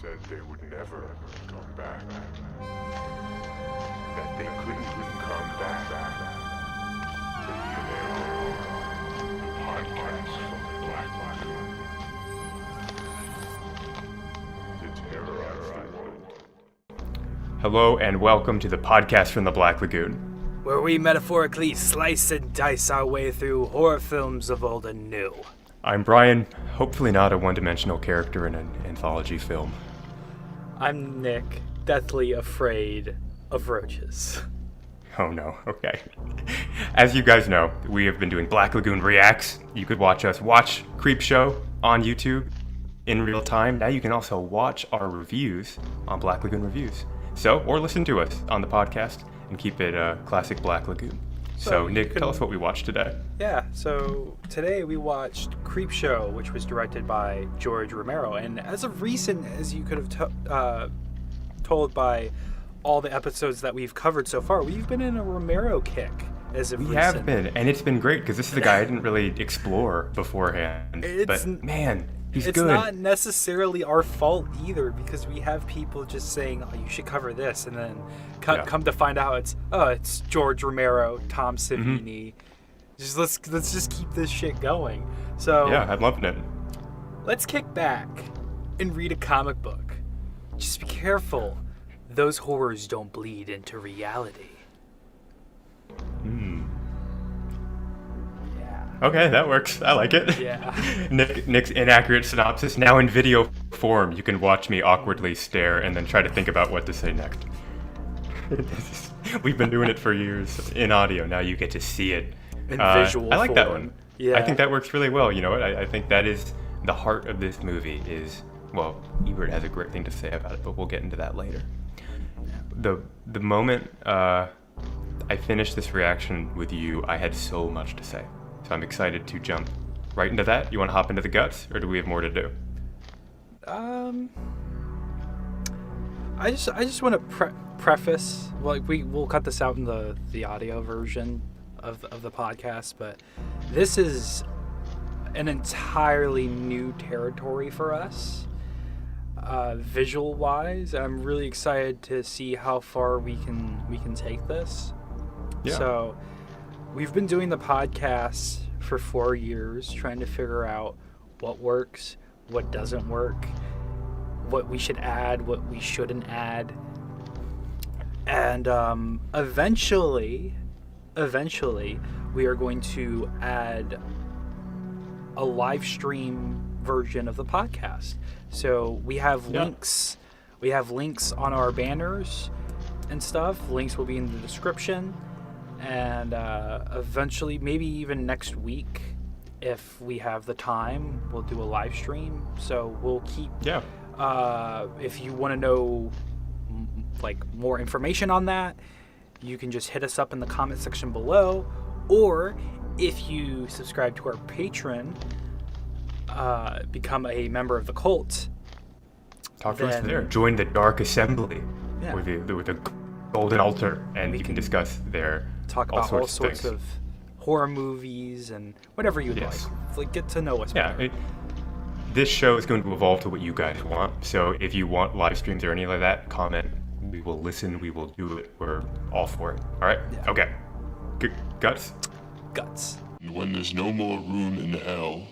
said they would never come back. That they couldn't come back. But here they are, the podcast from the Black Lagoon. To terrorize the world. Hello and welcome to the podcast from the Black Lagoon, where we metaphorically slice and dice our way through horror films of old and new. I'm Brian, hopefully not a one-dimensional character in an anthology film. I'm Nick, deathly afraid of roaches. Oh no, okay. As you guys know, we have been doing Black Lagoon Reacts. You could watch CREEPSHOW on YouTube in real time. Now you can also watch our reviews on Black Lagoon Reviews. Or listen to us on the podcast and keep it classic Black Lagoon. So Nick, tell us what we watched today. Yeah, so today we watched CREEPSHOW, which was directed by George Romero. And as of recent, as you could have told by all the episodes that we've covered so far, we've been in a Romero kick as of recent. We have been, and it's been great because this is a guy I didn't really explore beforehand. But man, he's good. It's not necessarily our fault either, because we have people just saying, "Oh, you should cover this," and then come to find out it's George Romero, Tom Savini. Just let's just keep this shit going. So yeah, I'm loving it. Let's kick back and read a comic book. Just be careful; those horrors don't bleed into reality. Okay, that works. I like it. Yeah. Nick's inaccurate synopsis, now in video form. You can watch me awkwardly stare and then try to think about what to say next. We've been doing it for years in audio. Now you get to see it in visual I like form. that one. Yeah. I think that works really well. You know what? I think that is the heart of this movie is, well, Ebert has a great thing to say about it, but we'll get into that later. The moment I finished this reaction with you, I had so much to say. So I'm excited to jump right into that. You want to hop into the guts, or do we have more to do? I just want to preface, like we'll cut this out in the audio version of the podcast, but this is an entirely new territory for us, visual wise. I'm really excited to see how far we can take this. Yeah. So we've been doing the podcast for 4 years, trying to figure out what works, what doesn't work, what we should add, what we shouldn't add. And eventually, we are going to add a live stream version of the podcast. So we have links. We have links on our banners and stuff. Links will be in the description. And eventually, maybe even next week, if we have the time, we'll do a live stream. So we'll keep. Yeah. If you want to know more information on that, you can just hit us up in the comment section below. Or if you subscribe to our Patreon, become a member of the cult. Talk to us there. Join the Dark Assembly with the Golden Altar, and you can discuss there. Talk about all sorts of horror movies and whatever you'd like. Get to know us better. This show is going to evolve to what you guys want. So if you want live streams or any like that, comment. We will listen. We will do it. We're all for it. All right? Yeah. Okay. Guts? Guts. And when there's no more room in hell,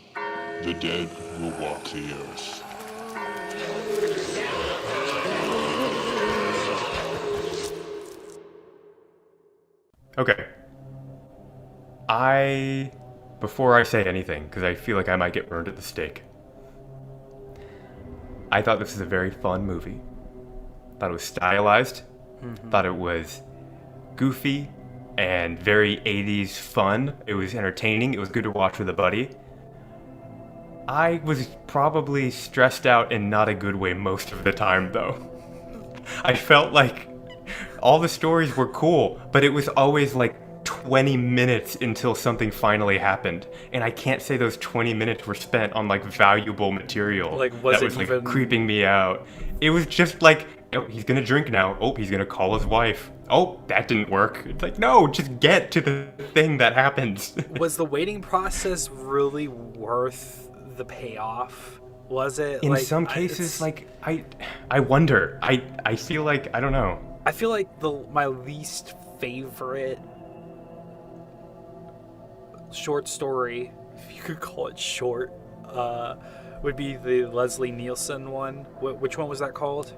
the dead will walk the earth. Okay. Before I say anything, because I feel like I might get burned at the stake, I thought this was a very fun movie. Thought it was stylized. Thought it was goofy and very 80s fun. It was entertaining. It was good to watch with a buddy. I was probably stressed out in not a good way most of the time, though. I felt like all the stories were cool, but it was always 20 minutes until something finally happened, and I can't say those 20 minutes were spent on valuable material that was creeping me out. It was just oh, he's gonna drink now. Oh, he's gonna call his wife. Oh, that didn't work. It's no, just get to the thing that happens. Was the waiting process really worth the payoff Was it? In Like, some cases, like I wonder. I feel like I don't know. I feel like my least favorite short story, if you could call it short, would be the Leslie Nielsen one. Which one was that called?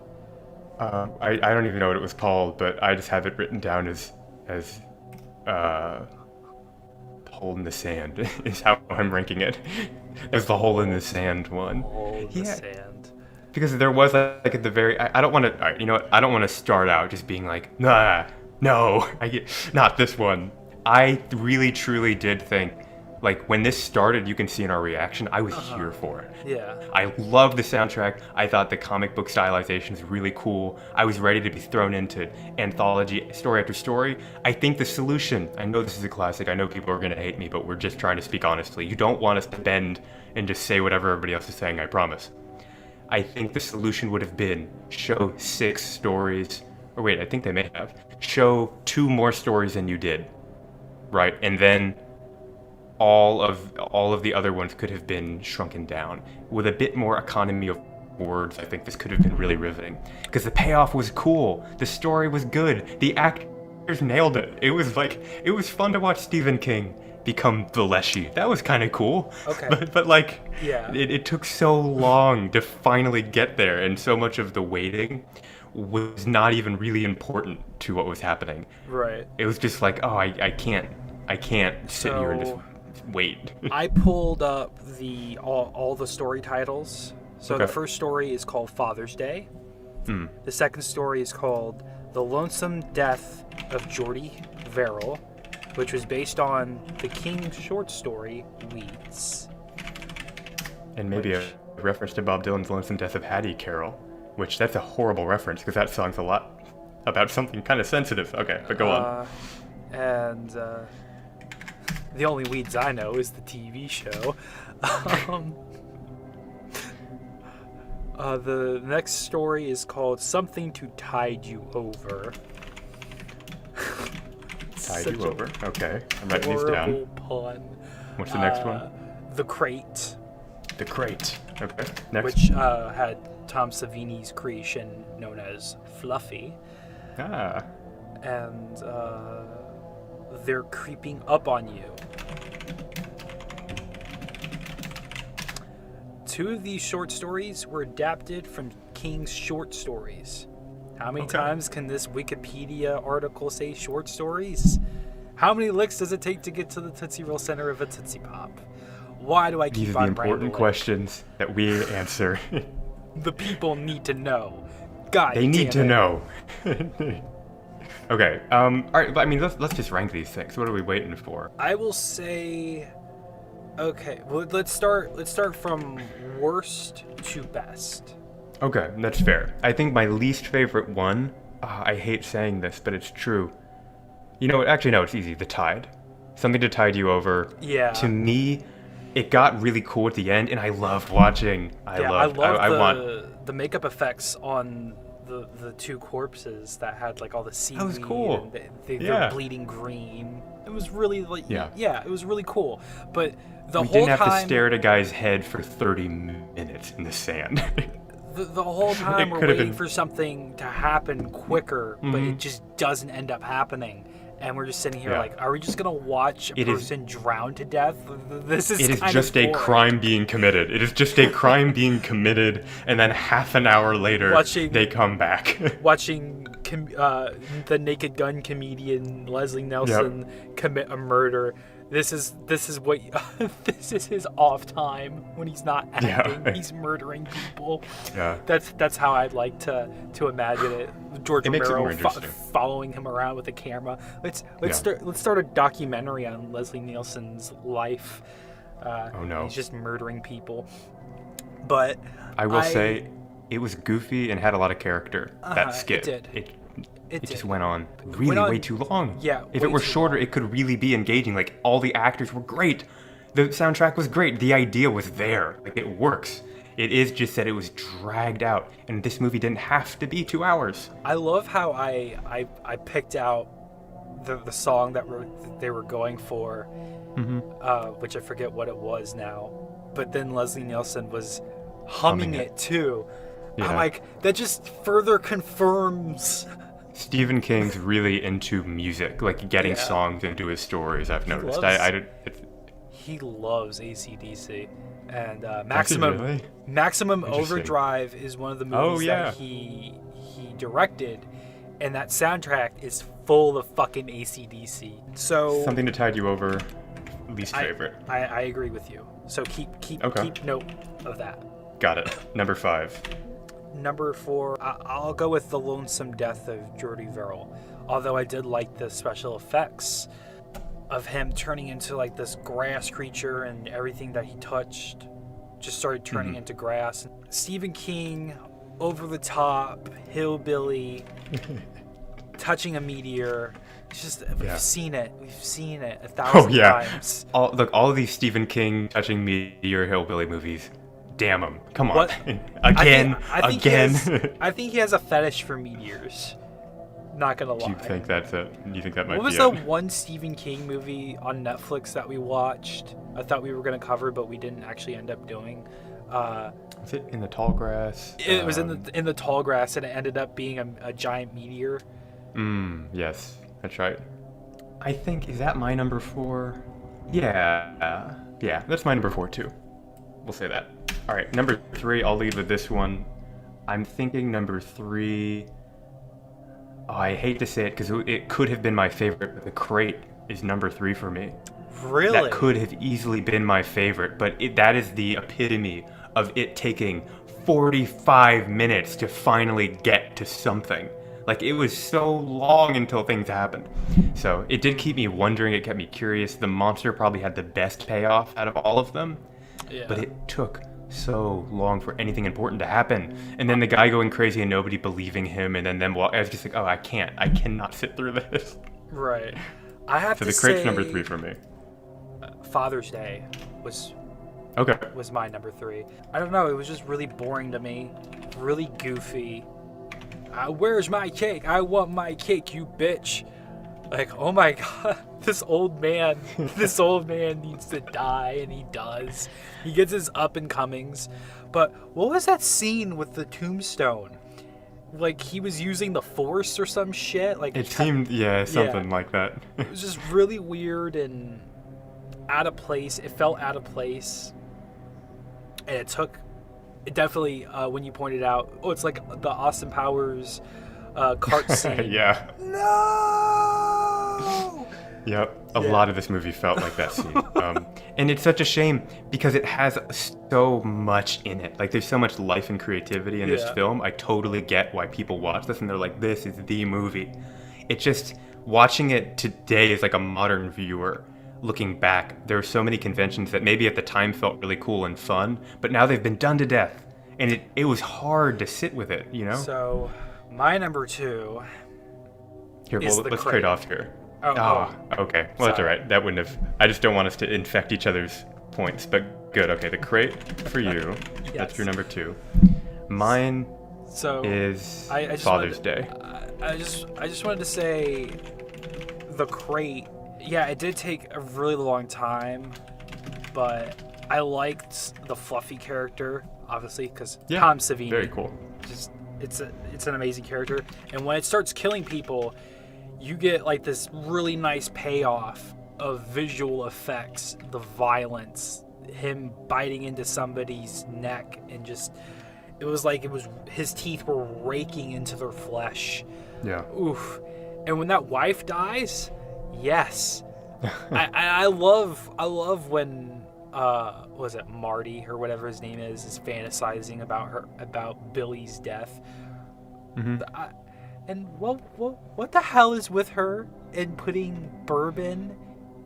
I don't even know what it was called, but I just have it written down as hole in the sand is how I'm ranking it. As the hole in the sand one. Hole in the sand. Because there was like at the very I don't want to. Alright, you know what? I don't want to start out just being like, nah, no, not this one. I really truly did think, like when this started, you can see in our reaction, I was here for it. Yeah. I loved the soundtrack. I thought the comic book stylization was really cool. I was ready to be thrown into anthology story after story. I think the solution, I know this is a classic, I know people are going to hate me, but we're just trying to speak honestly. You don't want us to bend and just say whatever everybody else is saying, I promise. I think the solution would have been show 6 stories, or wait, I think they may have. Show 2 more stories than you did, right? And then all of the other ones could have been shrunken down. With a bit more economy of words, I think this could have been really riveting. Because the payoff was cool, the story was good, the actors nailed it. It was fun to watch Stephen King become the Leshy. That was kind of cool. Okay. But like, Yeah. it took so long to finally get there, and so much of the waiting was not even really important to what was happening. Right. It was just like, oh, I can't sit here and just So- wait. I pulled up all the story titles. So Okay. the first story is called Father's Day. Hmm. The second story is called The Lonesome Death of Geordie Verrill, which was based on the King short story Weeds. And maybe a reference to Bob Dylan's Lonesome Death of Hattie Carol, which that's a horrible reference because that song's a lot about something kind of sensitive. Okay, but go on. And the only Weeds I know is the TV show. The next story is called Something to Tide You Over. Tide Such you a over. Okay, I'm writing these down. horrible pun. What's the next one? The Crate, The Crate. Okay, next. which had Tom Savini's creation known as Fluffy, Ah, and they're creeping up on you. 2 of these short stories were adapted from King's short stories. How many Okay. times can this Wikipedia article say short stories? How many licks does it take to get to the Tootsie Roll center of a Tootsie Pop? Why do I keep these are the on important rambling? questions that we answer. The people need to know. God They need to damn it. know. Okay. All right. But I mean, let's just rank these things. What are we waiting for? I will say, okay. Well, let's start from worst to best. Okay, that's fair. I think my least favorite one. I hate saying this, but it's true. You know what? Actually, no. It's easy. The Tide. Something to tide you over. Yeah. To me, it got really cool at the end, and I loved watching. I love the makeup effects on the 2 corpses that had like all the seaweed. was cool. And they're Yeah. bleeding green. It was really like Yeah. it was really cool. But the we whole didn't have time to stare at a guy's head for 30 minutes in the sand. the whole time It we're could've waiting been- for something to happen quicker, but Mhm. it just doesn't end up happening. And we're just sitting here Yeah. like, are we just gonna watch a It is- person drown to death? This is It is kind just of a boring. crime being committed. It is just a crime being committed, and then half an hour later, Watching- they come back. Watching the Naked Gun comedian Leslie Nelson commit a murder. This is what this is his off time when he's not acting. Yeah. He's murdering people. Yeah. That's how I'd like to imagine it. George It makes it Romero more interesting. following him around with a camera. Let's Yeah. start a documentary on Leslie Nielsen's life. Oh, no. He's just murdering people. But I will say, it was goofy and had a lot of character. That skit. it did. It just did. went on really on- way too long. Yeah, If way it were too shorter, it could really be engaging. Like, all the actors were great. The soundtrack was great. The idea was there. Like, it works. It is just that it was dragged out. And this movie didn't have to be 2 hours. I love how I picked out the song that they were going for, which I forget what it was now. But then Leslie Nielsen was humming it too. Yeah. I'm like, that just further confirms. Stephen King's really into music, like getting songs into his stories. I've noticed. He loves AC/DC, and Really? Maximum Interesting. Overdrive is one of the movies that he directed, and that soundtrack is full of fucking AC/DC. So Something to tide you over. Least favorite. I agree with you. So keep note of that. Got it. Number 5. Number 4, I'll go with The Lonesome Death of Jordy Verrill. Although I did like the special effects of him turning into like this grass creature, and everything that he touched just started turning into grass. Stephen King, over the top, hillbilly, touching a meteor. It's just, we've seen it. We've seen it 1,000 times. All of these Stephen King touching meteor hillbilly movies. Damn him. Come on. What? Again. I think he has a fetish for meteors. Not gonna lie. Do you think that's it? You think that might be What was it? the one Stephen King movie on Netflix that we watched? I thought we were gonna cover, but we didn't actually end up doing. Was it In the Tall Grass? It was in the tall grass, and it ended up being a giant meteor. Yes, that's right. I think, is that my number 4? Yeah, that's my number 4 too. We'll say that. All right, number 3, I'll leave with this one. I'm thinking number 3. Oh, I hate to say it because it could have been my favorite, but The Crate is number 3 for me. Really? That could have easily been my favorite, but that is the epitome of it taking 45 minutes to finally get to something. Like, it was so long until things happened. So it did keep me wondering, it kept me curious. The monster probably had the best payoff out of all of them. Yeah. But it took so long for anything important to happen. And then the guy going crazy and nobody believing him, and then I was just like, oh, I cannot sit through this. Right. I have so to The Crate's say, number 3 for me. Father's Day was my number 3. I don't know, it was just really boring to me. Really goofy. Where's my cake? I want my cake, you bitch. Like, oh my god, this old man needs to die, and he does. He gets his up and comings. But what was that scene with the tombstone? Like, he was using the Force or some shit? Like, It seemed, something like that. it was just really weird and out of place. It felt out of place. And it definitely, when you pointed out, it's like the Austin Powers cart scene. Yeah. No! Yep. A lot of this movie felt like that scene. And it's such a shame because it has so much in it. Like, there's so much life and creativity in this film. I totally get why people watch this and they're like, this is the movie. It just, watching it today as like a modern viewer, looking back, there are so many conventions that maybe at the time felt really cool and fun, but now they've been done to death. And it was hard to sit with it, you know? So, my number 2 Here, is well, The let's Crate. trade off here. Okay. Well, that's all right. That wouldn't have... I just don't want us to infect each other's points, but good. Okay, The Crate for you. Yes. That's your number 2. Mine is Father's Day. I just wanted to say The Crate, yeah, it did take a really long time, but I liked the Fluffy character, obviously, because Tom Savini. Very cool. Just it's an amazing character, and when it starts killing people, you get like this really nice payoff of visual effects, the violence, him biting into somebody's neck, and just it was his teeth were raking into their flesh. Yeah. Oof. And when that wife dies, yes. I love when was it Marty or whatever his name is fantasizing about Billy's death. Mm-hmm. And what the hell is with her and putting bourbon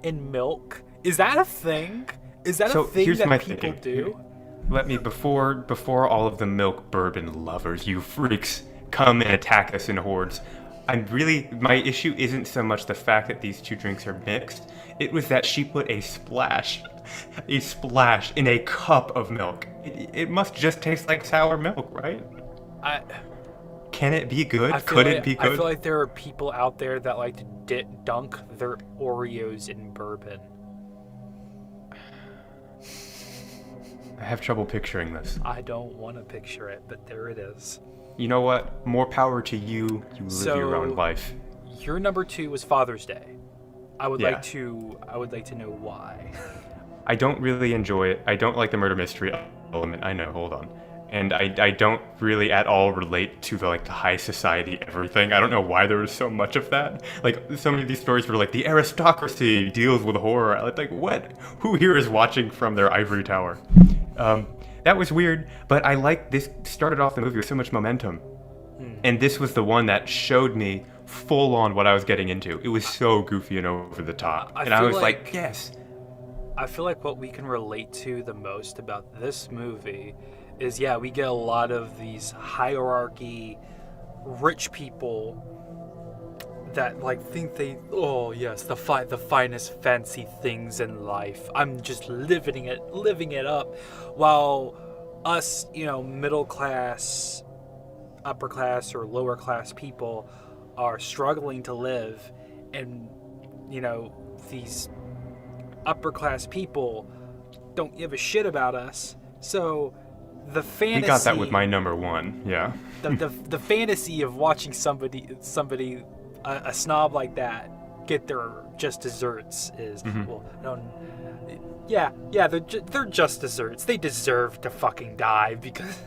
in milk? Is that a thing? Is that a thing that people do? Let me, before all of the milk bourbon lovers, you freaks, come and attack us in hordes. My issue isn't so much the fact that these two drinks are mixed. It was that she put a splash in a cup of milk. It must just taste like sour milk, right? Can it be good? Could it be good? I feel like there are people out there that like to dunk their Oreos in bourbon. I have trouble picturing this. I don't want to picture it, but there it is. You know what? More power to you. You live your own life. Your number 2 was Father's Day. I would Yeah. like to know why. I don't really enjoy it. I don't like the murder mystery element. I know, hold on. And I don't really at all relate to the high society everything. I don't know why there was so much of that. Like, so many of these stories were like, the aristocracy deals with horror. Like, what? Who here is watching from their ivory tower? That was weird, but I like this. Started off the movie with so much momentum. And this was the one that showed me full on what I was getting into. It was so goofy and over the top. And I was like, yes. I feel like what we can relate to the most about this movie is, yeah, we get a lot of these hierarchy, rich people that think they, oh yes, the finest fancy things in life. I'm just living it up, while us, middle class, upper class, or lower class people are struggling to live, and these upper class people don't give a shit about us. So the fantasy, We got that with my number 1, yeah. the fantasy of watching somebody a snob like that get their just desserts is they're just desserts. They deserve to fucking die because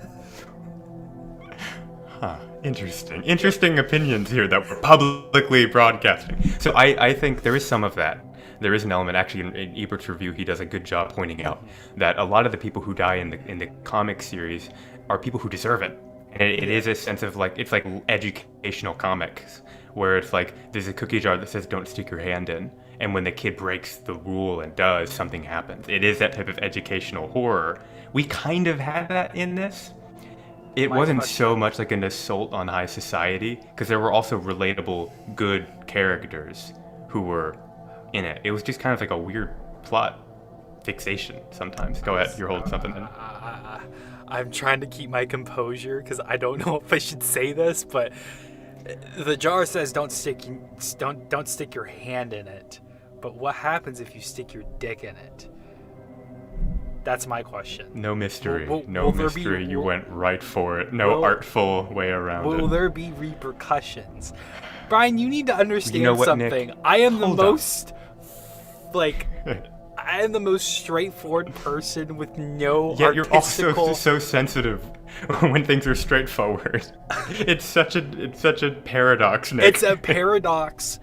Interesting opinions here that we're publicly broadcasting. So I think there is some of that. There is an element, actually, in Ebert's review, he does a good job pointing out that a lot of the people who die in the comic series are people who deserve it. And it is a sense of it's like educational comics, where it's like there's a cookie jar that says don't stick your hand in, and when the kid breaks the rule and does, something happens. It is that type of educational horror. We kind of had that in this. It wasn't so much like an assault on high society, because there were also relatable, good characters who were in it. It was just kind of like a weird plot fixation sometimes. Go ahead, you're holding something in. I'm trying to keep my composure because I don't know if I should say this, but the jar says don't stick your hand in it. But what happens if you stick your dick in it? That's my question. No mystery. Will mystery. You went right for it. No artful way around it. Will there be repercussions? Brian, you need to understand something. Nick? I am the most I am the most straightforward person with no Yet you're artistical... also so sensitive when things are straightforward. It's such a paradox, Nick. It's a paradox,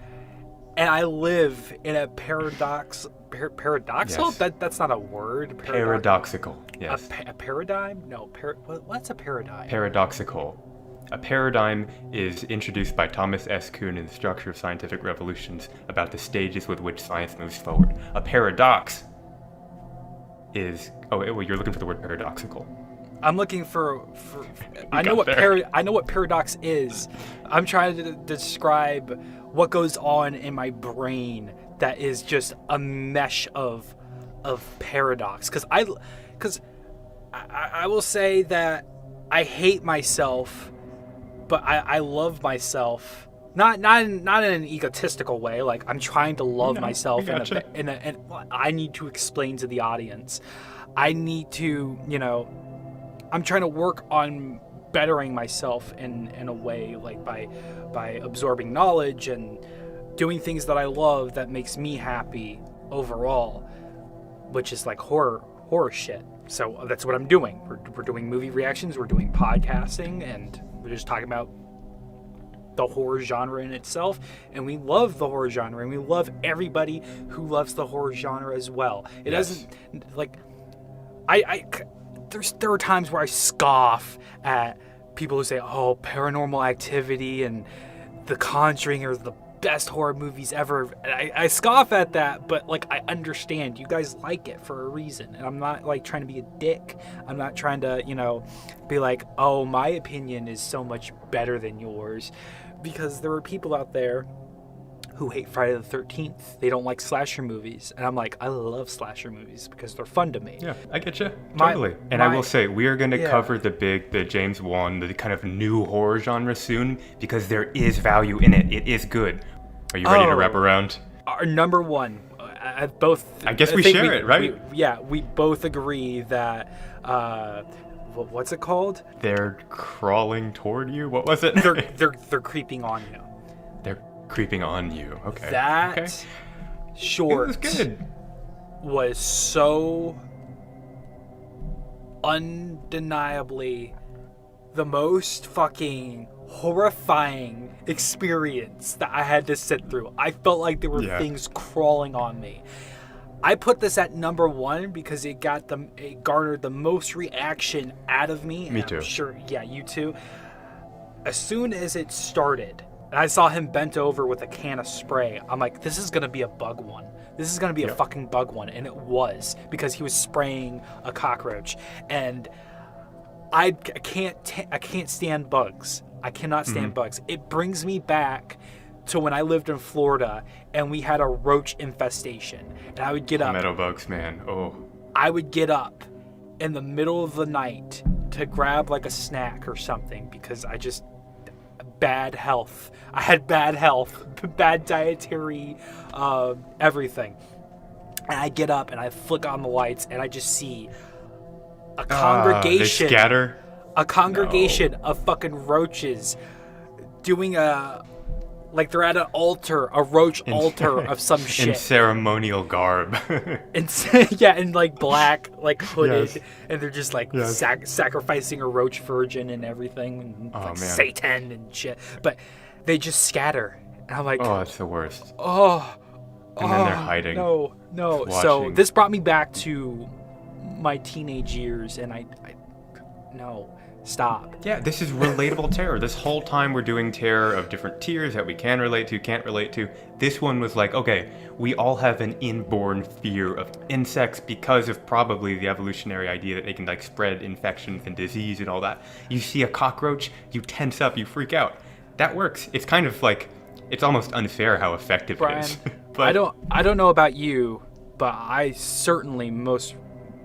and I live in a paradox. Paradoxical? Yes. That's not a word. Paradoxical. Yes. A paradigm? No. What's a paradigm? Paradoxical. A paradigm is introduced by Thomas S. Kuhn in The Structure of Scientific Revolutions about the stages with which science moves forward. A paradox is... Oh, well, you're looking for the word paradoxical. I'm looking for I know what paradox is. I'm trying to describe what goes on in my brain that is just a mesh of paradox. Because I will say that I hate myself, but I love myself. Not in an egotistical way. Like, I'm trying to love myself, and I need to explain to the audience. I need to, I'm trying to work on bettering myself in a way, like by absorbing knowledge and doing things that I love that makes me happy overall, which is like horror shit. So that's what I'm doing. We're doing movie reactions, we're doing podcasting, and we're just talking about the horror genre in itself. And we love the horror genre, and we love everybody who loves the horror genre as well. It doesn't, like, there are times where I scoff at people who say, oh, Paranormal Activity and The Conjuring are the best horror movies ever. I scoff at that, but like, I understand you guys like it for a reason, and I'm not like trying to be a dick. I'm not trying to be like, oh, my opinion is so much better than yours, because there are people out there who hate Friday the 13th. They don't like slasher movies, and I'm like, I love slasher movies because they're fun to me. Yeah, I get you. Totally. I will say, we are going to cover the James Wan, the kind of new horror genre soon, because there is value in it. It is good. Are you ready to wrap around? Our number one. I guess we share it, right? We both agree that What's it called? They're crawling toward you. What was it? They're creeping on you. They're creeping on you. Okay. That okay. short It was good. was so undeniably the most fucking horrifying experience that I had to sit through. I felt like there were things crawling on me. I put this at number 1 because it garnered the most reaction out of me. Me and too. I'm sure, yeah, you too. As soon as it started, and I saw him bent over with a can of spray, I'm like, this is gonna be a bug one. This is gonna be a fucking bug one, and it was, because he was spraying a cockroach, and I can't stand bugs. I cannot stand bugs. It brings me back to when I lived in Florida and we had a roach infestation, and I would get up. Meadow bugs, man. Oh. I would get up in the middle of the night to grab like a snack or something because bad health. I had bad health, bad dietary, everything. And I get up and I flick on the lights and I just see a congregation. They scatter. A congregation of fucking roaches doing like they're at an altar, a roach altar of some shit. In ceremonial garb. in like black, like hooded, Yes. and they're just like Yes. sacrificing a roach virgin and everything, and Oh, like man. Satan and shit. But they just scatter, and I'm like, Oh, it's the worst. and then they're hiding. No. So watching. this brought me back to my teenage years, and I no. Stop. Yeah, this is relatable terror. This whole time we're doing terror of different tiers that we can relate to, can't relate to. This one was like, okay, we all have an inborn fear of insects because of probably the evolutionary idea that they can like spread infections and disease and all that. You see a cockroach, you tense up, you freak out. That works. It's kind of like, it's almost unfair how effective Brian, it is. But I don't know about you, but I certainly most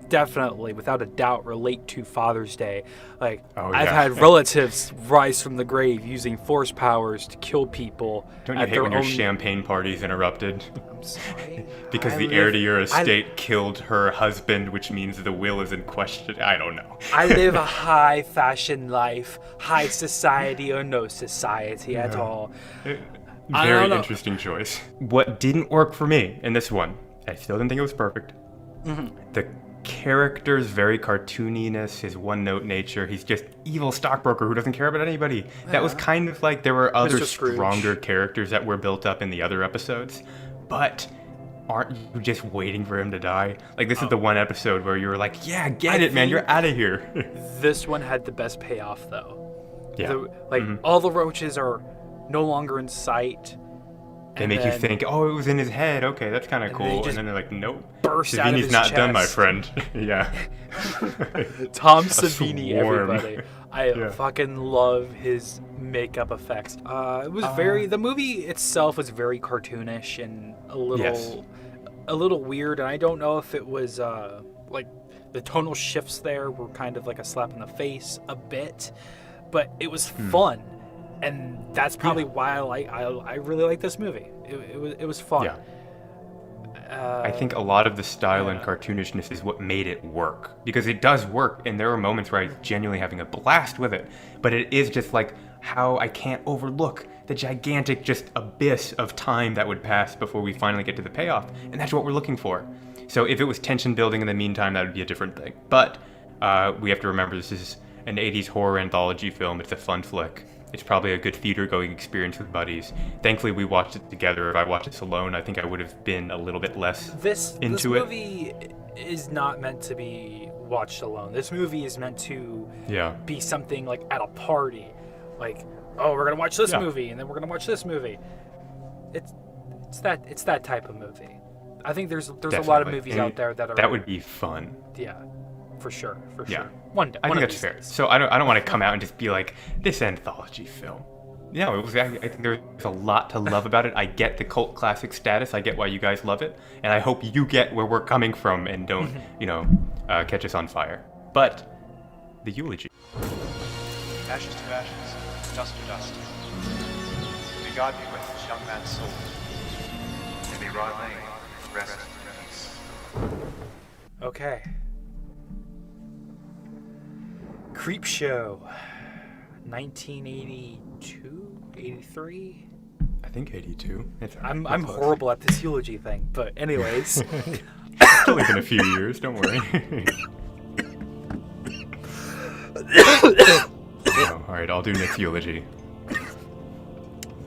definitely, without a doubt, relate to Father's Day. Like, I've had relatives rise from the grave using force powers to kill people. don't you at hate their when your own... champagne party's interrupted? I'm sorry. Because the heir to your estate killed her husband, which means the will is in question. I don't know. I live a high fashion life, high society or no society at all. Very interesting choice. What didn't work for me in this one, I still didn't think it was perfect. The character's very cartooniness, his one-note nature. He's just evil stockbroker who doesn't care about anybody. That was kind of like there were other Mr. Scrooge. stronger characters that were built up in the other episodes, but aren't you just waiting for him to die? Like this is the one episode where you were like, yeah, get it, man, you're out of here. This one had the best payoff, though. Yeah. All the roaches are no longer in sight. They make you think, oh, it was in his head. Okay, that's kind of cool. And then they're like, nope. burst out of Savini's his not done, my chest. friend. Yeah. Tom Savini, swarm. everybody. I fucking love his makeup effects. It was the movie itself was very cartoonish and a little weird, and I don't know if it was like the tonal shifts there were kind of like a slap in the face a bit, but it was fun. And that's probably why I really like this movie. It was fun. Yeah. I think a lot of the style and cartoonishness is what made it work. Because it does work, and there are moments where I'm genuinely having a blast with it. But it is just like how I can't overlook the gigantic just abyss of time that would pass before we finally get to the payoff. And that's what we're looking for. So if it was tension building in the meantime, that would be a different thing. But we have to remember this is an 80s horror anthology film. It's a fun flick. It's probably a good theater-going experience with buddies. Thankfully, we watched it together. If I watched this alone, I think I would have been a little bit less into this it. This movie is not meant to be watched alone. This movie is meant to be something like at a party. Like, oh, we're going to watch this movie, and then we're going to watch this movie. It's that type of movie. I think there's a lot of movies out there that are... That would be fun. Yeah, for sure. Yeah. One day. I think that's fair. So I don't want to come out and just be like, this anthology film. No, it was. I think there's a lot to love about it. I get the cult classic status. I get why you guys love it. And I hope you get where we're coming from and don't, catch us on fire. But the eulogy. Ashes to ashes, dust to dust. May God be with this young man's soul. And may Rod Lane rest in peace. Okay. CREEPSHOW, 1982, 83. I think 82. I'm horrible at this eulogy thing, but anyways. It's only been a few years, don't worry. Oh, all right, I'll do Nick's eulogy.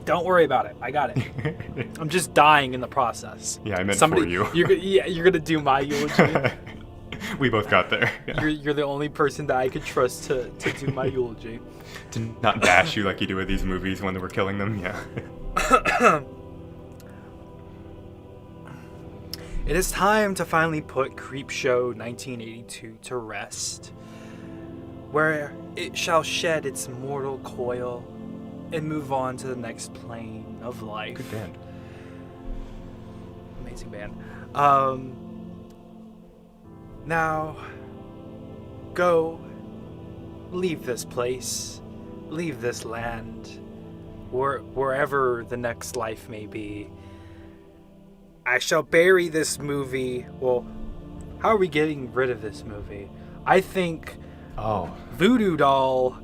Don't worry about it. I got it. I'm just dying in the process. Yeah, I meant for you. You're gonna do my eulogy. We both got there. Yeah. You're the only person that I could trust to do my eulogy. To not bash you like you do with these movies when we're killing them, yeah. It is time to finally put CREEPSHOW 1982 to rest, where it shall shed its mortal coil and move on to the next plane of life. Good band. Amazing band. Now, go, leave this place, leave this land, wherever the next life may be. I shall bury this movie. Well, how are we getting rid of this movie? I think Voodoo Doll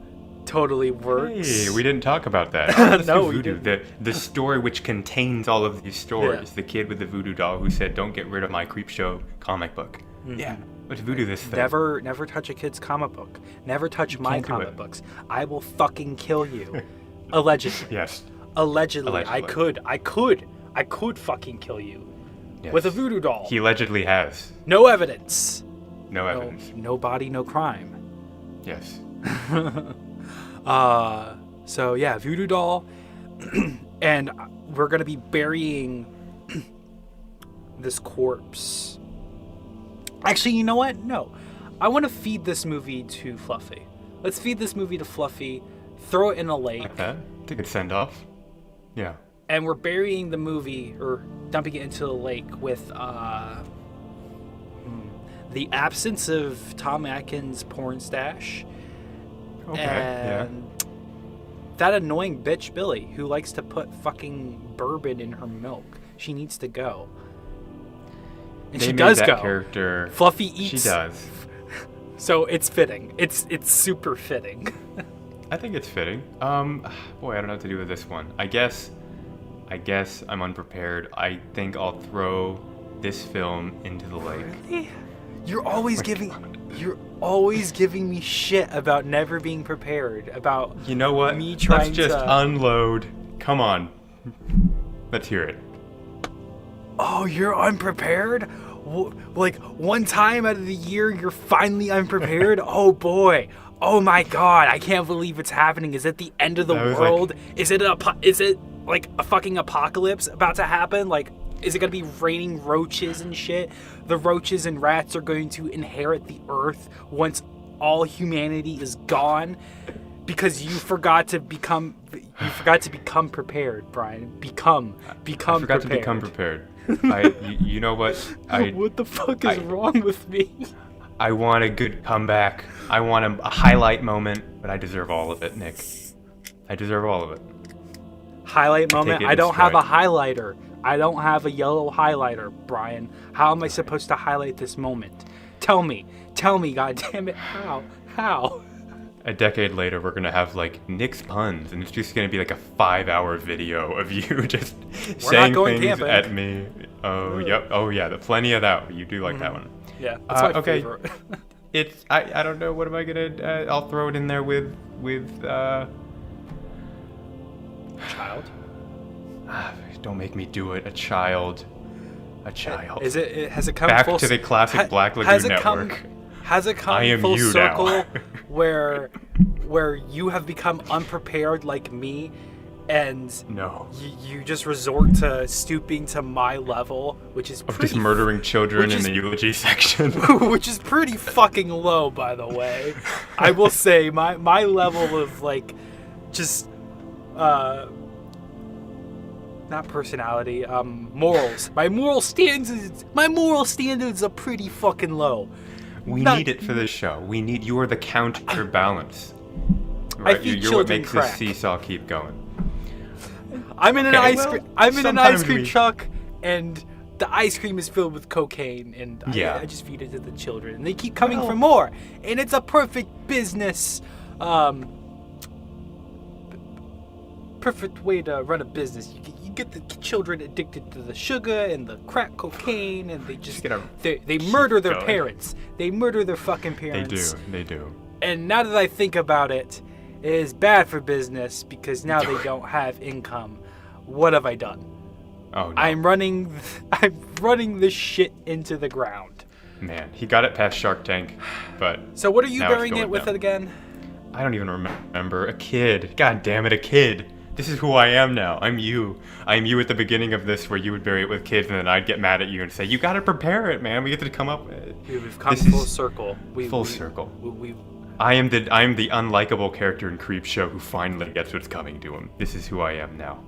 totally works. Hey, we didn't talk about that. Let's No, do we Voodoo. didn't. The story which contains all of these stories. Yeah. The kid with the voodoo doll who said, "Don't get rid of my CREEPSHOW comic book." Mm-hmm. Yeah, let's voodoo this thing. Never touch a kid's comic book. Never touch my can't do comic it. books. I will fucking kill you. Allegedly. Yes. Allegedly. I Allegedly. could fucking kill you. Yes. With a voodoo doll. He allegedly has. No evidence. No evidence. No body, no crime. Yes. So yeah, voodoo doll. And we're gonna be burying this corpse. Actually, you know what? No. I want to feed this movie to Fluffy. Let's feed this movie to Fluffy, throw it in a lake. Like that? It's a good send off. Yeah. And we're burying the movie, or dumping it into the lake with the absence of Tom Atkins' porn stash. Okay. And that annoying bitch Billy, who likes to put fucking bourbon in her milk. She needs to go. And They she made does that go. character. Fluffy eats. She does. So it's fitting. It's super fitting. I think it's fitting. Boy, I don't know what to do with this one. I guess I'm unprepared. I think I'll throw this film into the lake. You're always giving me shit about never being prepared. About You know what? me trying Let's just to. unload. Come on. Let's hear it. Oh, you're unprepared? Like one time out of the year, you're finally unprepared? Oh boy. Oh my god, I can't believe it's happening. Is it the end of the That was world? Is it like a fucking apocalypse about to happen? Like, is it gonna be raining roaches and shit? The roaches and rats are going to inherit the earth once all humanity is gone because you forgot to become prepared, Brian. Become I prepared. forgot to become prepared. You know what? What the fuck is wrong with me? I want a good comeback. I want a highlight moment, but I deserve all of it, Nick. I deserve all of it. Highlight moment? take it I in don't have a stride. highlighter. I don't have a yellow highlighter, Brian. How am I supposed to highlight this moment? Tell me, goddammit, how? A decade later, we're gonna have like Nick's puns, and it's just gonna be like a 5-hour video of you just saying going things camping. at me. Oh, yep. Oh, yeah. Plenty of that. You do like that one. Yeah, that's my okay. favorite. It's I don't know. What am I gonna? I'll throw it in there with Child? Don't make me do it. A child. Is it? Has it come Back full to the classic Black Lagoon has it Network. Has it come I am full you now. circle where you have become unprepared like me, and No. you just resort to stooping to my level, which is Of pretty just murdering children which in is- the eulogy section. which is pretty fucking low, by the way. I will say my level of like just not personality, morals. My moral standards are pretty fucking low. We Not- need it for this show. You are the counterbalance. I Right? feed You're what children makes crack. this seesaw keep going. I'm in an Okay, ice well, cream. I'm in an sometimes ice cream we- truck, and the ice cream is filled with cocaine, and Yeah. I just feed it to the children, and they keep coming for more, and it's a perfect business, perfect way to run a business. You get the children addicted to the sugar and the crack cocaine, and they just they murder their going. parents. They murder their fucking parents. They do. And now that I think about it, it is bad for business because now they don't have income. What have I done? Oh no. I'm running this shit into the ground. Man, he got it past Shark Tank, but So what are you now it's burying going it with down. again? I don't even remember. A kid. God damn it, a kid. This is who I am now. I'm you. I'm you at the beginning of this, where you would bury it with kids, and then I'd get mad at you and say, "You got to prepare it, man. We get to come up with it." We've come This full is circle. full circle. We I am the unlikable character in CREEPSHOW who finally gets what's coming to him. This is who I am now.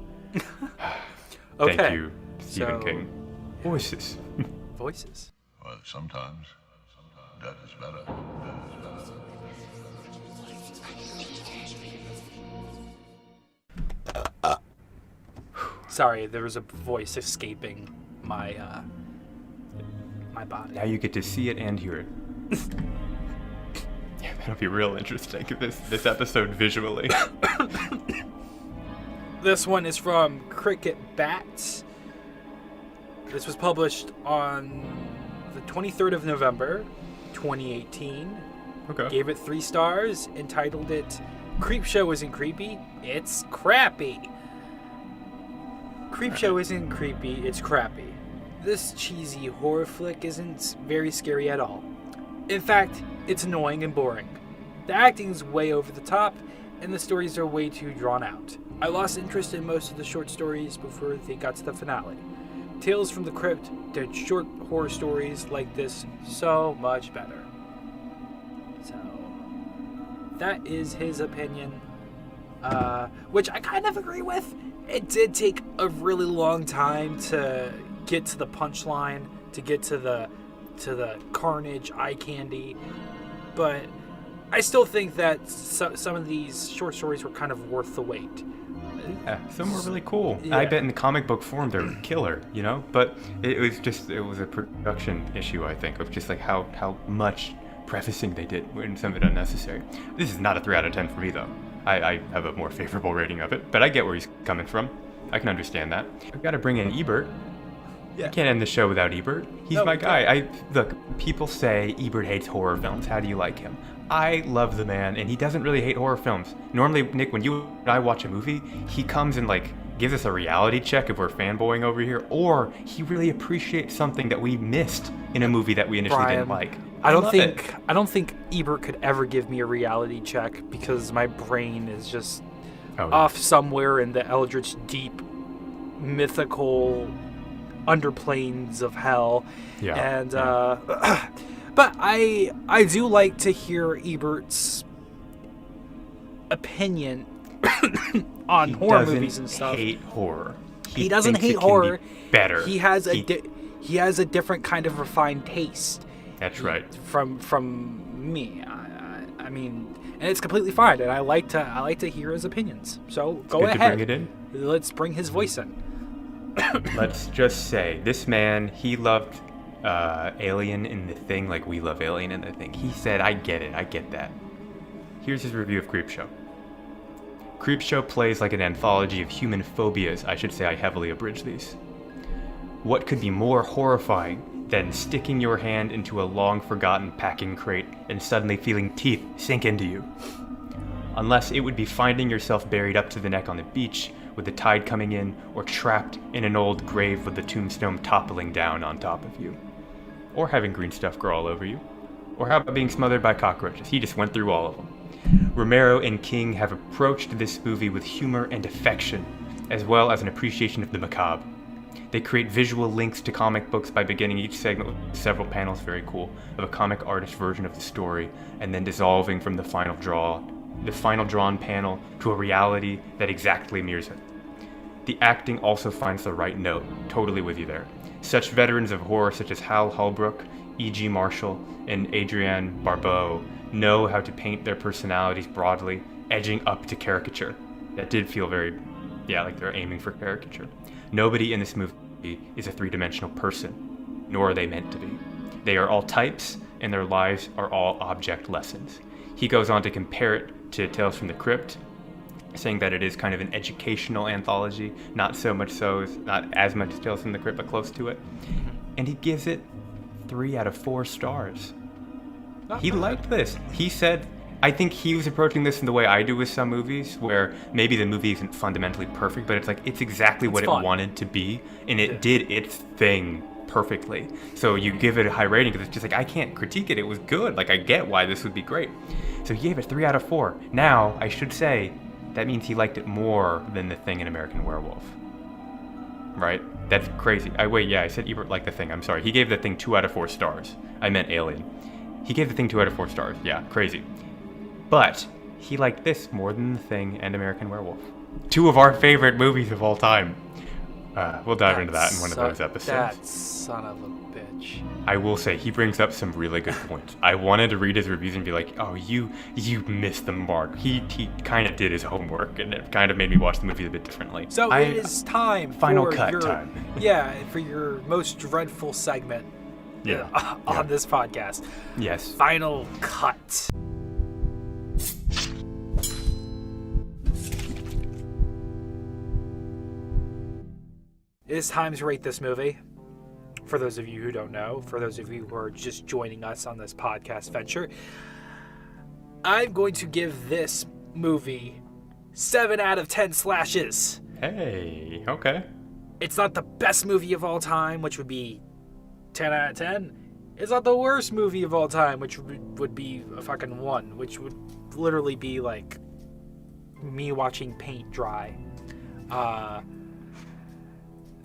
Okay. Thank you, Stephen So- King. Voices. voices. Well, sometimes that is better. Sorry, there was a voice escaping my my body. Now you get to see it and hear it. Yeah, that'll be real interesting. This episode visually. This one is from Cricket Bats. This was published on the 23rd of November, 2018. Okay. Gave it 3 stars, entitled it "CREEPSHOW isn't creepy, it's crappy." CREEPSHOW isn't creepy, it's crappy. This cheesy horror flick isn't very scary at all. In fact, it's annoying and boring. The acting is way over the top, and the stories are way too drawn out. I lost interest in most of the short stories before they got to the finale. Tales from the Crypt did short horror stories like this so much better. So, that is his opinion, which I kind of agree with. It did take a really long time to get to the punchline, to get to the carnage, eye candy, but I still think that some of these short stories were kind of worth the wait. Yeah, some were really cool. Yeah. I bet in the comic book form they're killer, you know? But it was a production issue, I think, of just like how much prefacing they did when some of it unnecessary. This is not a 3 out of 10 for me, though. I have a more favorable rating of it, but I get where he's coming from. I can understand that. I've got to bring in Ebert. Yeah. I can't end the show without Ebert. He's No, my we guy. Look, people say Ebert hates horror films. How do you like him? I love the man, and he doesn't really hate horror films. Normally, Nick, when you and I watch a movie, he comes and like gives us a reality check if we're fanboying over here, or he really appreciates something that we missed in a movie that we initially didn't like. I don't love it. think Ebert could ever give me a reality check because my brain is just Oh, yeah. off somewhere in the eldritch deep mythical underplanes of hell. Yeah, And yeah. but I do like to hear Ebert's opinion on He horror doesn't movies and stuff. hate horror. He doesn't thinks it hate can be horror. better. He has a different kind of refined taste. That's right. From me. I mean, and it's completely fine, and I like to hear his opinions. So go Good to ahead. bring it in. Let's bring his voice in. Let's just say this man, he loved Alien in The Thing like we love Alien in The Thing. He said, I get that. Here's his review of CREEPSHOW. CREEPSHOW plays like an anthology of human phobias. I should say I heavily abridge these. What could be more horrifying than sticking your hand into a long-forgotten packing crate and suddenly feeling teeth sink into you? Unless it would be finding yourself buried up to the neck on the beach with the tide coming in, or trapped in an old grave with the tombstone toppling down on top of you. Or having green stuff grow all over you. Or how about being smothered by cockroaches? He just went through all of them. Romero and King have approached this movie with humor and affection, as well as an appreciation of the macabre. They create visual links to comic books by beginning each segment with several panels, very cool, of a comic artist version of the story, and then dissolving from the final drawn panel to a reality that exactly mirrors it. The acting also finds the right note, totally with you there. Such veterans of horror such as Hal Holbrook, E.G. Marshall, and Adrienne Barbeau know how to paint their personalities broadly, edging up to caricature. That did feel very, like they're aiming for caricature. Nobody in this movie is a three-dimensional person, nor are they meant to be. They are all types, and their lives are all object lessons. He goes on to compare it to Tales from the Crypt, saying that it is kind of an educational anthology, not so much so, not as much as Tales from the Crypt, but close to it. And he gives it 3 out of 4 stars. He liked this. He said, I think he was approaching this in the way I do with some movies, where maybe the movie isn't fundamentally perfect, but it's like, it's exactly what fun. it wanted to be, and it did its thing perfectly. So you give it a high rating because it's just like, I can't critique it. It was good. Like, I get why this would be great. So he gave it 3 out of 4. Now, I should say, that means he liked it more than The Thing and American Werewolf. Right? That's crazy. I said Ebert liked The Thing. I'm sorry. He gave The Thing 2 out of 4 stars. I meant Alien. He gave The Thing 2 out of 4 stars. Yeah, crazy. But he liked this more than The Thing and American Werewolf. 2 of our favorite movies of all time. We'll dive into that in one of those episodes. That son of a bitch. I will say, he brings up some really good points. I wanted to read his reviews and be like, oh, you missed the mark. He kind of did his homework, and it kind of made me watch the movie a bit differently. So it is time Final for cut your, time. for your most dreadful segment Yeah. on this podcast. Yes. Final cut. It is time to rate this movie. For those of you who don't know, for those of you who are just joining us on this podcast venture, I'm going to give this movie 7 out of 10 slashes. Hey, okay. It's not the best movie of all time, which would be 10 out of 10. It's not the worst movie of all time, which would be a fucking 1, which would literally be like me watching paint dry.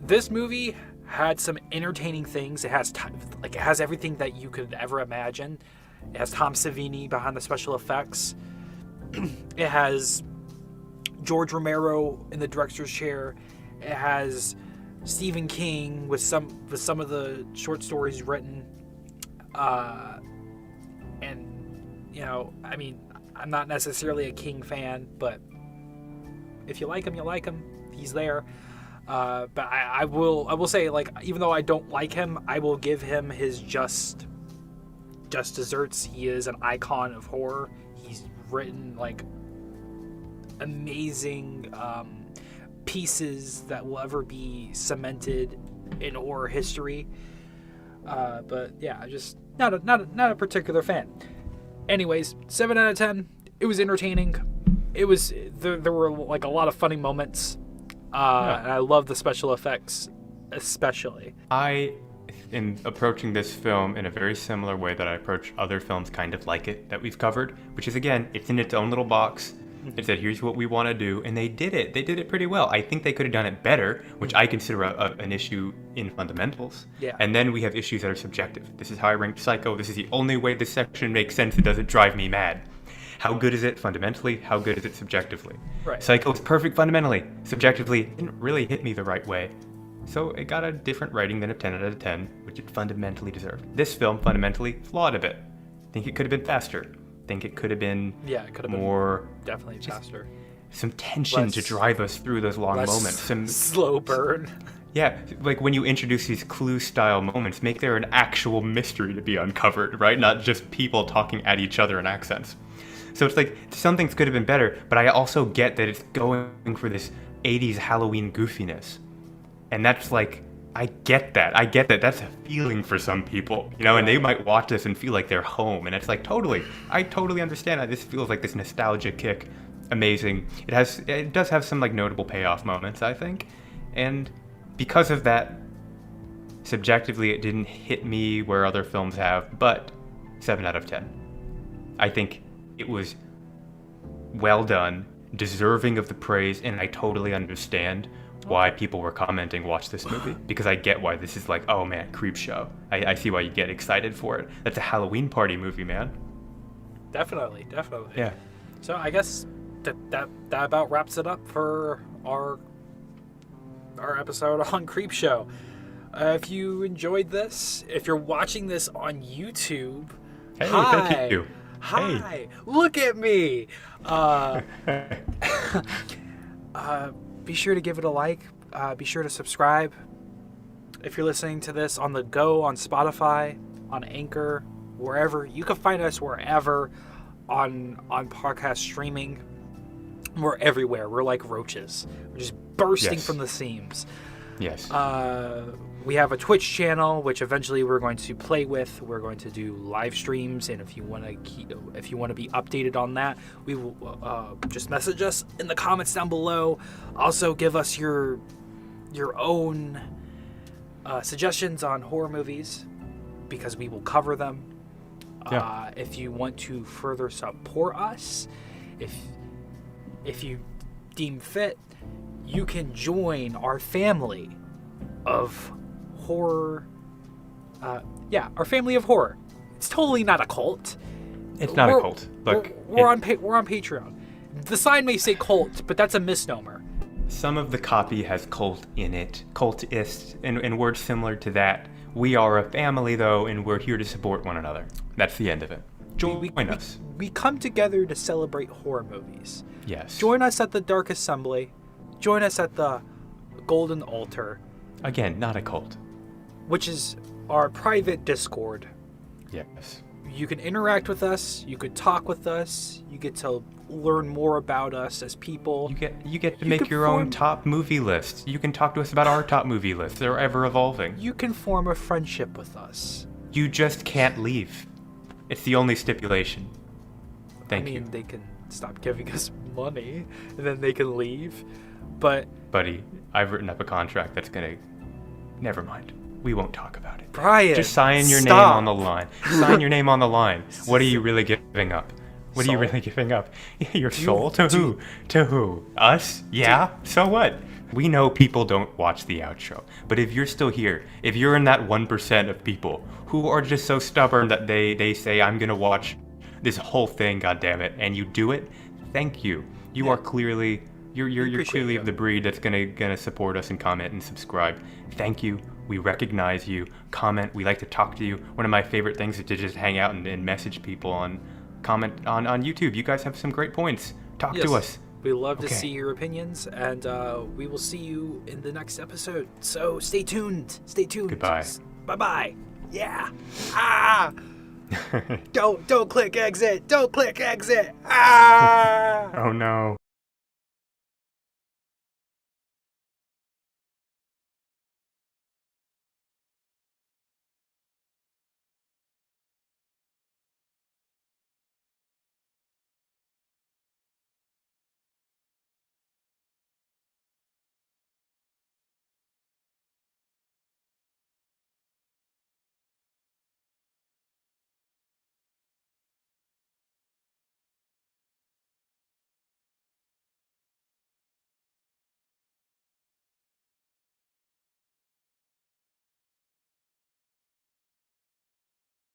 This movie had some entertaining things. It has it has everything that you could ever imagine. It has Tom Savini behind the special effects. It has George Romero in the director's chair. It has Stephen King with some of the short stories written. And you know, I mean, I'm not necessarily a King fan, but if you like him, you like him. He's there. But I will say, like, even though I don't like him, I will give him his just desserts. He is an icon of horror. He's written like amazing pieces that will ever be cemented in horror history. But yeah, just not a particular fan. Anyways, 7 out of 10. It was entertaining. It was there were like a lot of funny moments. And I love the special effects, especially. I am approaching this film in a very similar way that I approach other films kind of like it that we've covered, which is, again, it's in its own little box. It said, here's what we want to do, and they did it. They did it pretty well. I think they could have done it better, which I consider an issue in fundamentals. Yeah. And then we have issues that are subjective. This is how I ranked Psycho. This is the only way this section makes sense. It doesn't drive me mad. How good is it fundamentally? How good is it subjectively? Right. Psycho is perfect fundamentally. Subjectively, it didn't really hit me the right way. So it got a different rating than a 10 out of 10, which it fundamentally deserved. This film fundamentally flawed a bit. Think it could have been faster. Think it could have been more... Definitely faster. Some tension to drive us through those long moments. Some slow burn. Yeah, like when you introduce these clue-style moments, make there an actual mystery to be uncovered, right? Not just people talking at each other in accents. So it's like, some things could have been better, but I also get that it's going for this 80s Halloween goofiness. And that's like, I get that. That's a feeling for some people, you know, and they might watch this and feel like they're home. And it's like, I totally understand that this feels like this nostalgia kick. Amazing. It does have some like notable payoff moments, I think. And because of that, subjectively, it didn't hit me where other films have, but 7 out of 10. I think it was well done, deserving of the praise, and I totally understand why people were commenting, watch this movie, because I get why this is like, oh man, CREEPSHOW. I see why you get excited for it. That's a Halloween party movie, man. Definitely. Yeah. So I guess that about wraps it up for our episode on CREEPSHOW. If you enjoyed this, if you're watching this on YouTube, hey, hi. Thank you. Hi, hey. Look at me. Be sure to give it a like. Be sure to subscribe. If you're listening to this on the go, on Spotify, on Anchor, wherever, you can find us wherever on podcast streaming. We're everywhere. We're like roaches. We're just bursting Yes. from the seams. Yes. We have a Twitch channel, which eventually we're going to play with. We're going to do live streams, and if you want to be updated on that, we will just message us in the comments down below. Also, give us your own suggestions on horror movies, because we will cover them. Yeah. If you want to further support us, if you deem fit, you can join our family of horror. Our family of horror. It's totally not a cult. It's not a cult. Look, we're on Patreon. The sign may say cult, but that's a misnomer. some of the copy has cult in it, cultist, and words similar to that. We are a family, though, and we're here to support one another. That's the end of it. Join us. We come together to celebrate horror movies. Yes. Join us at the Dark Assembly. Join us at the Golden Altar, Again, not a cult. which is our private Discord. Yes. You can interact with us. You could talk with us. You get to learn more about us as people. You get to You make can your own form- top movie list. You can talk to us about our top movie lists. They're ever evolving. You can form a friendship with us. You just can't leave. It's the only stipulation. Thank I mean, you. they can stop giving us money, and then they can leave. But Buddy, I've written up a contract that's gonna... Never mind. We won't talk about it. Brian, Just sign your name stop. on the line. Sign your name on the line. What are you really giving up? What are you Soul? really giving up? Your soul? To who? To who? Us? Yeah? So what? We know people don't watch the outro. But if you're still here, if you're in that 1% of people who are just so stubborn that they say, I'm going to watch this whole thing, goddammit, and you do it, thank you. You are clearly... You're appreciate clearly you. of the breed that's gonna support us and comment and subscribe. Thank you. We recognize you. Comment. We like to talk to you. One of my favorite things is to just hang out and message people on comment on YouTube. You guys have some great points. Talk to us. We love to Okay. see your opinions, and we will see you in the next episode. So stay tuned. Stay tuned. Goodbye. Bye bye. Yeah. Ah. Don't click exit. Don't click exit. Ah. Oh no.